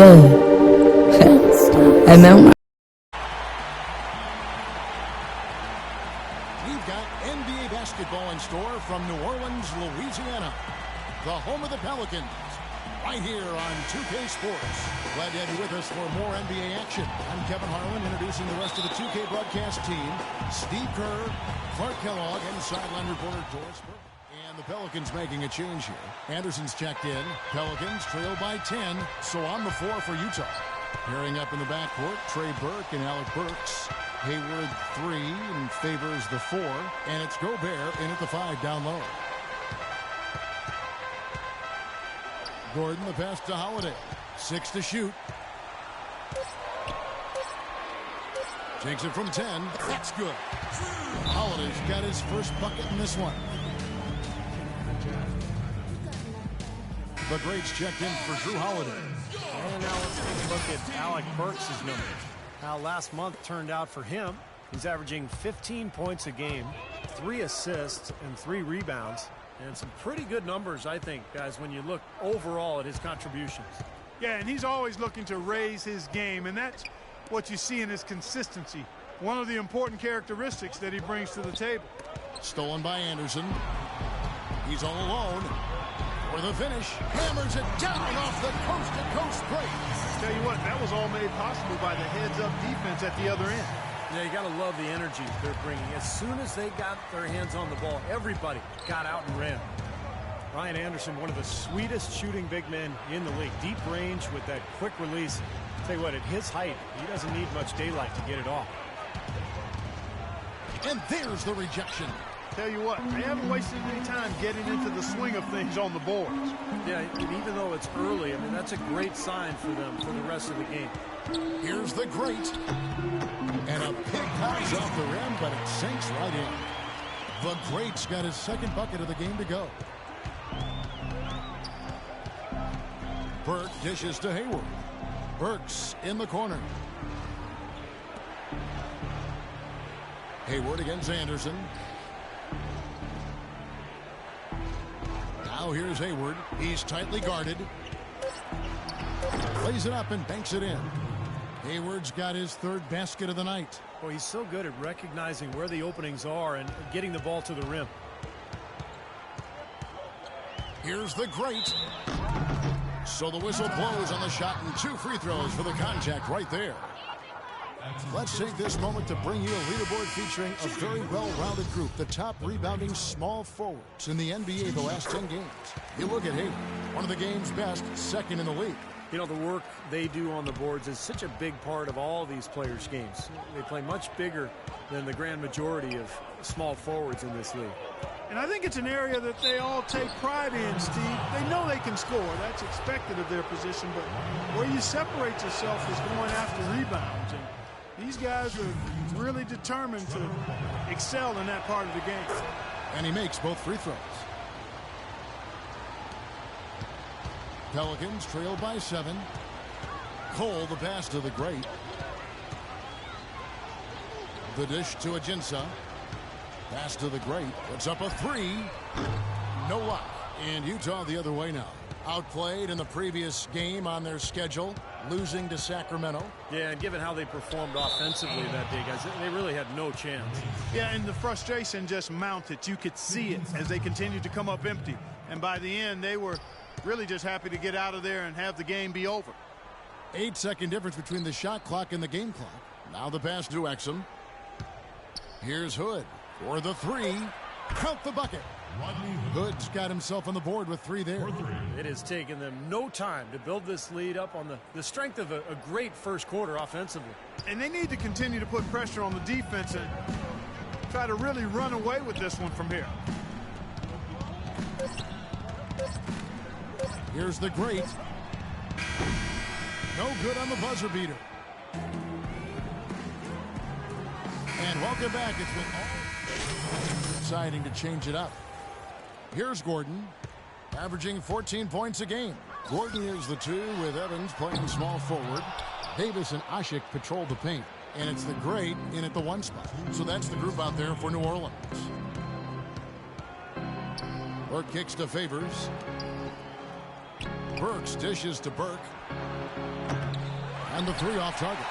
And then we've got NBA basketball in store from New Orleans, Louisiana, the home of the Pelicans, right here on 2K Sports. Glad to have you with us for more NBA action. I'm Kevin Harlan, introducing the rest of the 2K broadcast team. Steve Kerr, Clark Kellogg, and sideline reporter Doris Burke. And the Pelicans making a change here. Anderson's checked in. Pelicans trail by 10, so on the floor for Utah. Pairing up in the backcourt, Trey Burke and Alec Burks. Hayward 3 and favors the 4, and it's Gobert in at the 5 down low. Gordon the pass to Holiday. 6 to shoot. Takes it from 10. That's good. Holiday's got his first bucket in this one. The greats checked in for Drew Holiday. And now let's take a look at Alec Burks' numbers. How last month turned out for him. He's averaging 15 points a game, 3 assists, and 3 rebounds. And some pretty good numbers, I think, guys, when you look overall at his contributions. Yeah, and he's always looking to raise his game, and that's what you see in his consistency. One of the important characteristics that he brings to the table. Stolen by Anderson. He's all alone. For the finish, hammers it down off the coast-to-coast break. Tell you what, that was all made possible by the heads-up defense at the other end. Yeah, you got to love the energy they're bringing. As soon as they got their hands on the ball, everybody got out and ran. Ryan Anderson, one of the sweetest shooting big men in the league. Deep range with that quick release. Tell you what, at his height, he doesn't need much daylight to get it off. And there's the rejection. Tell you what, they haven't wasted any time getting into the swing of things on the boards. Yeah, and even though it's early, I mean, that's a great sign for them for the rest of the game. Here's the great. And a pick comes off the rim, but it sinks right in. The great's got his second bucket of the game to go. Burke dishes to Hayward. Burks in the corner. Hayward against Anderson. Now here's Hayward. He's tightly guarded. Plays it up and banks it in. Hayward's got his third basket of the night. Well, he's so good at recognizing where the openings are and getting the ball to the rim. Here's the great. So the whistle blows on the shot and 2 free throws for the contact right there. Let's take this moment to bring you a leaderboard featuring a very well-rounded group, the top rebounding small forwards in the NBA the last 10 games. You look at Hayward, one of the game's best, second in the league. You know, the work they do on the boards is such a big part of all these players' games. They play much bigger than the grand majority of small forwards in this league. And I think it's an area that they all take pride in, Steve. They know they can score. That's expected of their position. But where you separate yourself is going after rebounds. And these guys are really determined to excel in that part of the game. And he makes both free throws. Pelicans trail by 7. Cole the pass to the great. The dish to Ajinça. Pass to the great. Puts up a 3. No luck. And Utah the other way now. Outplayed in the previous game on their schedule, losing to Sacramento. Yeah, and given how they performed offensively that day, guys, they really had no chance. Yeah, and the frustration just mounted. You could see it as they continued to come up empty. And by the end, they were really just happy to get out of there and have the game be over. 8-second difference between the shot clock and the game clock. Now the pass to Exum. Here's Hood for the 3. Count the bucket. Hood's got himself on the board with 3 there. It has taken them no time to build this lead up on the strength of a great first quarter offensively. And they need to continue to put pressure on the defense and try to really run away with this one from here. Here's the great. No good on the buzzer beater. And welcome back. It's been all deciding to change it up. Here's Gordon, averaging 14 points a game. Gordon is the 2 with Evans playing small forward. Davis and Ashik patrol the paint. And it's the great in at the 1 spot. So that's the group out there for New Orleans. Burke kicks to Favors. Burks dishes to Burke. And the three off target.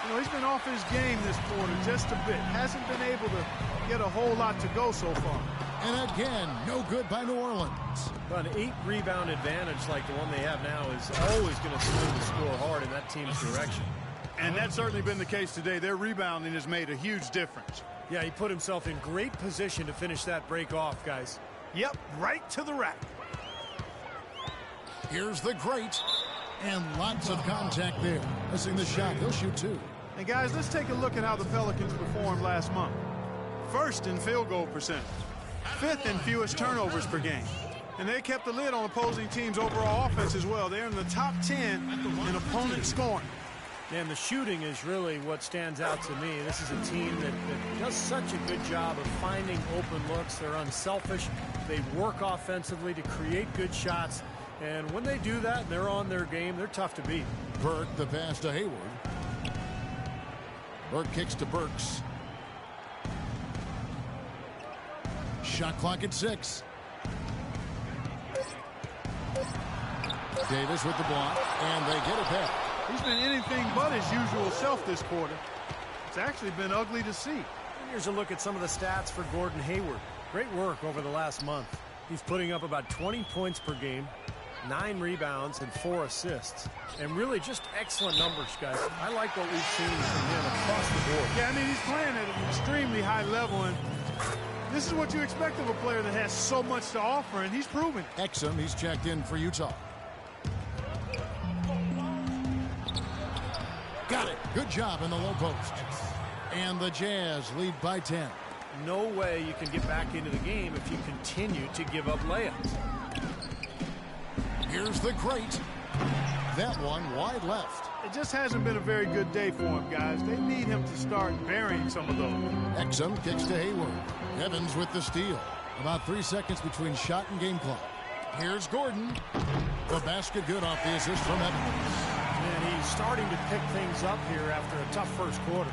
You know, he's been off his game this quarter just a bit. Hasn't been able to get a whole lot to go so far. And again, no good by New Orleans. But an 8-rebound advantage like the one they have now is always going to swing the score hard in that team's direction. And that's certainly been the case today. Their rebounding has made a huge difference. Yeah, he put himself in great position to finish that break off, guys. Yep, right to the rack. Here's the great. And lots of contact there. Missing the shot. He'll shoot two. And guys, let's take a look at how the Pelicans performed last month. First in field goal percentage. Fifth in fewest turnovers per game. And they kept the lid on opposing teams' overall offense as well. They're in the top 10 in opponent scoring. And the shooting is really what stands out to me. This is a team that does such a good job of finding open looks. They're unselfish. They work offensively to create good shots. And when they do that and they're on their game, they're tough to beat. Burke, the pass to Hayward. Burke kicks to Burks. Shot clock at 6. Davis with the block, and they get it back. He's been anything but his usual self this quarter. It's actually been ugly to see. Here's a look at some of the stats for Gordon Hayward. Great work over the last month. He's putting up about 20 points per game, 9 rebounds, and 4 assists. And really just excellent numbers, guys. I like what we've seen from him across the board. Yeah, I mean, he's playing at an extremely high level, and this is what you expect of a player that has so much to offer, and he's proven it. Exum, he's checked in for Utah. Got it. Good job in the low post. And the Jazz lead by 10. No way you can get back into the game if you continue to give up layups. Here's the great. That one wide left. It just hasn't been a very good day for him, guys. They need him to start burying some of those. Exum kicks to Hayward. Evans with the steal. About 3 seconds between shot and game clock. Here's Gordon. The basket good off the assist from Evans. And he's starting to pick things up here after a tough first quarter.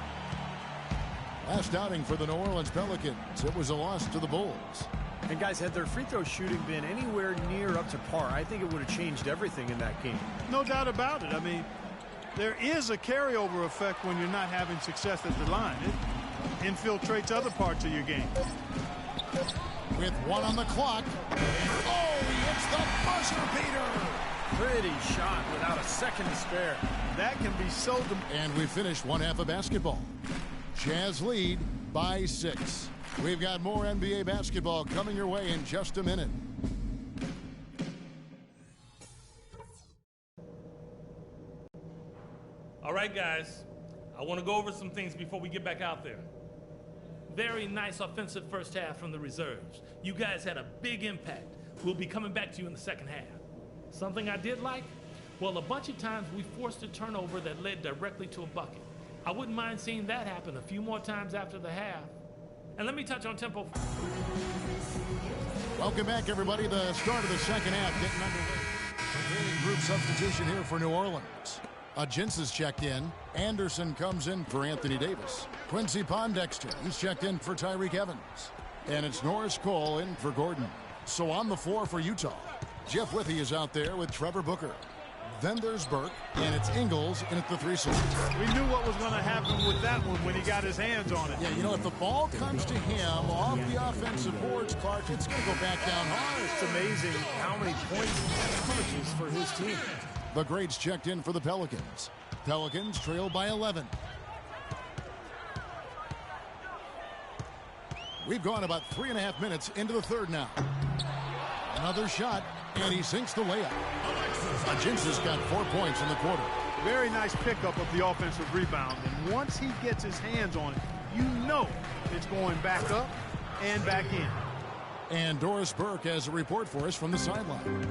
Last outing for the New Orleans Pelicans. It was a loss to the Bulls. And guys, had their free throw shooting been anywhere near up to par, I think it would have changed everything in that game. No doubt about it. I mean, there is a carryover effect when you're not having success at the line. It infiltrates other parts of your game. With 1 on the clock. Oh, he hits the buzzer beater. Pretty shot without a second to spare. That can be so... And we finished one half of basketball. Jazz lead by 6. We've got more NBA basketball coming your way in just a minute. All right, guys. I want to go over some things before we get back out there. Very nice offensive first half from the reserves. You guys had a big impact. We'll be coming back to you in the second half. Something I did like? Well, a bunch of times we forced a turnover that led directly to a bucket. I wouldn't mind seeing that happen a few more times after the half. And let me touch on tempo. Welcome back, everybody. The start of the second half getting underway. Group substitution here for New Orleans. Jins is checked in. Anderson comes in for Anthony Davis. Quincy Pondexter, he's checked in for Tyreek Evans. And it's Norris Cole in for Gordon. So on the floor for Utah, Jeff Withey is out there with Trevor Booker. Then there's Burke, and it's Ingles in at the 3 slot. We knew what was going to happen with that one when he got his hands on it. Yeah, you know, if the ball comes to him off the offensive boards, Clark, it's going to go back down hard. It's amazing how many points he averages for his team. The greats checked in for the Pelicans. Pelicans trail by 11. We've gone about 3.5 minutes into the third now. Another shot, and he sinks the layup. Jins has got 4 points in the quarter. Very nice pickup of the offensive rebound. And once he gets his hands on it, you know it's going back up and back in. And Doris Burke has a report for us from the sideline.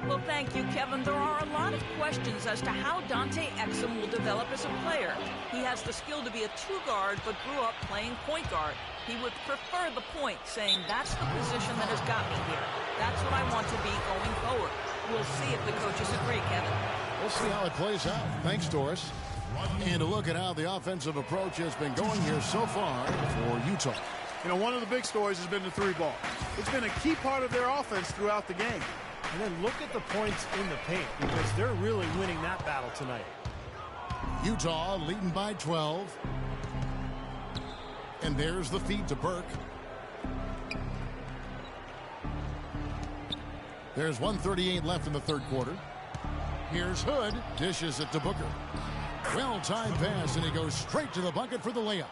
Well, thank you, Kevin. There are a lot of questions as to how Dante Exum will develop as a player. He has the skill to be a 2-guard, but grew up playing point guard. He would prefer the point, saying that's the position that has got me here. That's what I want to be going forward. We'll see if the coaches agree, Kevin. We'll see how it plays out. Thanks, Doris. And a look at how the offensive approach has been going here so far for Utah. You know, one of the big stories has been the 3-ball. It's been a key part of their offense throughout the game. And then look at the points in the paint, because they're really winning that battle tonight. Utah leading by 12. And there's the feed to Burke. There's 1:38 left in the third quarter. Here's Hood. Dishes it to Booker. Well-timed pass, and he goes straight to the bucket for the layup.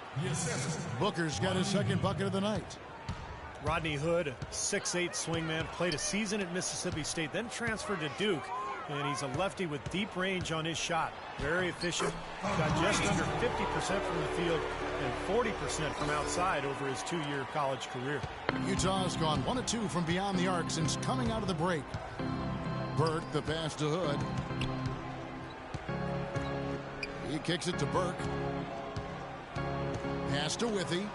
Booker's got his second bucket of the night. Rodney Hood, a 6'8 swingman, played a season at Mississippi State, then transferred to Duke. And he's a lefty with deep range on his shot. Very efficient. Got just under 50% from the field and 40% from outside over his 2-year college career. Utah's gone 1 of 2 from beyond the arc since coming out of the break. Burke, the pass to Hood. He kicks it to Burke. Pass to Withy.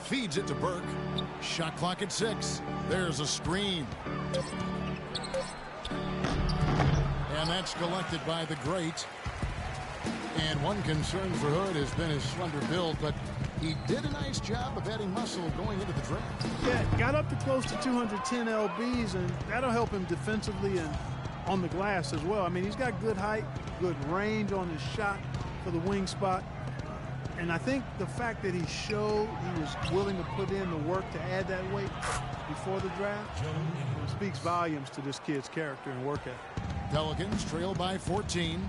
Feeds it to Burke. Shot clock at 6. There's a screen. And that's collected by the great. And one concern for Hood has been his slender build, but he did a nice job of adding muscle going into the draft. Yeah, got up to close to 210 lbs, and that'll help him defensively and on the glass as well. I mean, he's got good height, good range on his shot for the wing spot. And I think the fact that he showed he was willing to put in the work to add that weight before the draft speaks volumes to this kid's character and work ethic. Pelicans trail by 14.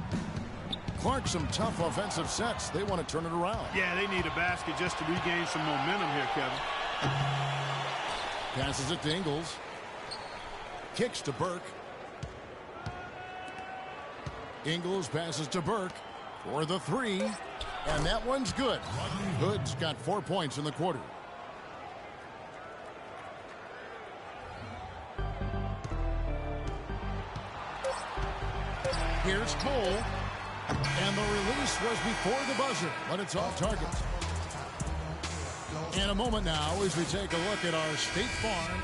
Clark, some tough offensive sets. They want to turn it around. Yeah, they need a basket just to regain some momentum here, Kevin. Passes it to Ingles. Kicks to Burke. Ingles passes to Burke for the 3. And that one's good. Hood's got 4 points in the quarter. Here's Cole. And the release was before the buzzer, but it's off target. In a moment now as we take a look at our State Farm.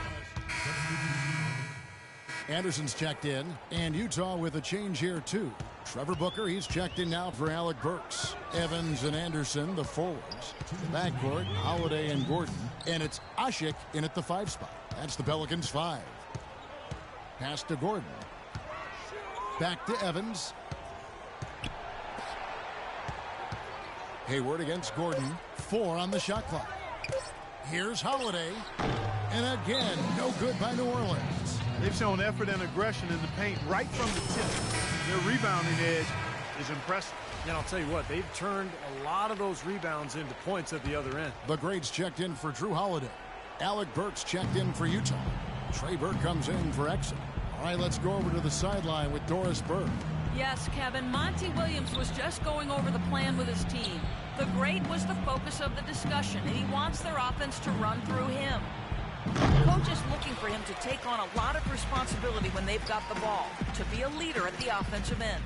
Anderson's checked in, and Utah with a change here too. Trevor Booker, he's checked in now for Alec Burks. Evans and Anderson, the forwards. The backcourt, Holiday and Gordon. And it's Ashik in at the 5 spot. That's the Pelicans' 5. Pass to Gordon. Back to Evans. Hayward against Gordon. 4 on the shot clock. Here's Holiday. And again, no good by New Orleans. They've shown effort and aggression in the paint right from the tip. Their rebounding edge is impressive. And I'll tell you what, they've turned a lot of those rebounds into points at the other end. The greats checked in for Drew Holiday. Alec Burks checked in for Utah. Trey Burke comes in for Exum. All right, let's go over to the sideline with Doris Burke. Yes, Kevin, Monty Williams was just going over the plan with his team. The great was the focus of the discussion, and he wants their offense to run through him. Coach is looking for him to take on a lot of responsibility when they've got the ball, to be a leader at the offensive end.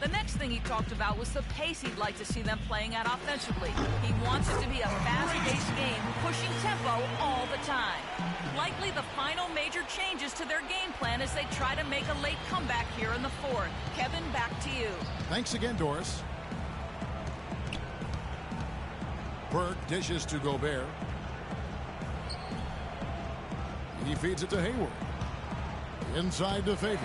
The next thing he talked about was the pace he'd like to see them playing at offensively. He wants it to be a fast-paced game, pushing tempo all the time. Likely the final major changes to their game plan as they try to make a late comeback here in the 4th. Kevin, back to you. Thanks again, Doris. Burke dishes to Gobert. He feeds it to Hayward. Inside to Favors.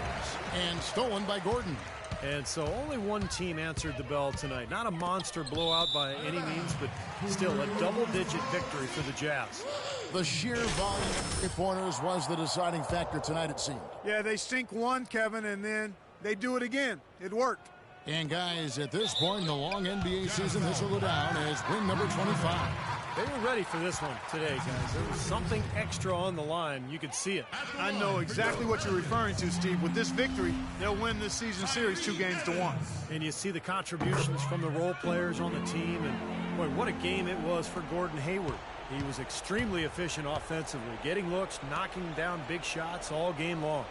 And stolen by Gordon. And so only one team answered the bell tonight. Not a monster blowout by any means, but still a double-digit victory for the Jazz. The sheer volume of 3-pointers was the deciding factor tonight, it seemed. Yeah, they sink one, Kevin, and then they do it again. It worked. And guys, at this point in the long NBA season, this will go down as win number 25. They were ready for this one today, guys. There was something extra on the line. You could see it. I know exactly what you're referring to, Steve. With this victory, they'll win this season series 2-1. And you see the contributions from the role players on the team. And, boy, what a game it was for Gordon Hayward. He was extremely efficient offensively, getting looks, knocking down big shots all game long.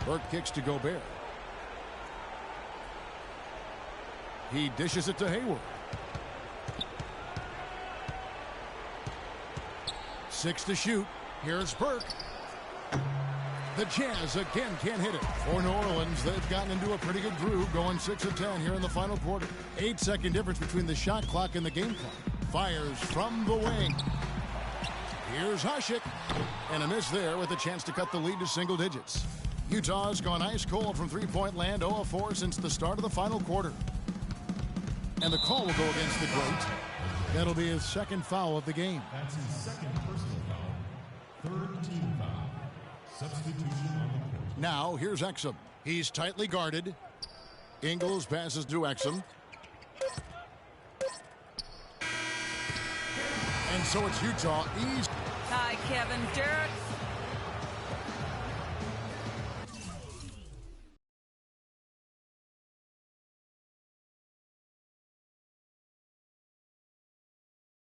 Burke kicks to Gobert. He dishes it to Hayward. 6 to shoot. Here's Burke. The Jazz again can't hit it. For New Orleans, they've gotten into a pretty good groove, going 6 of 10 here in the final quarter. 8-second difference between the shot clock and the game clock. Fires from the wing. Here's Ashik. And a miss there with a chance to cut the lead to single digits. Utah's gone ice cold from three-point land, 0 of 4 since the start of the final quarter. And the call will go against the Great. That'll be his second foul of the game. That's his second personal foul. Third team foul. Substitution on the court. Now, here's Exum. He's tightly guarded. Ingles passes to Exum. And so it's Utah. Hi, Kevin. Derek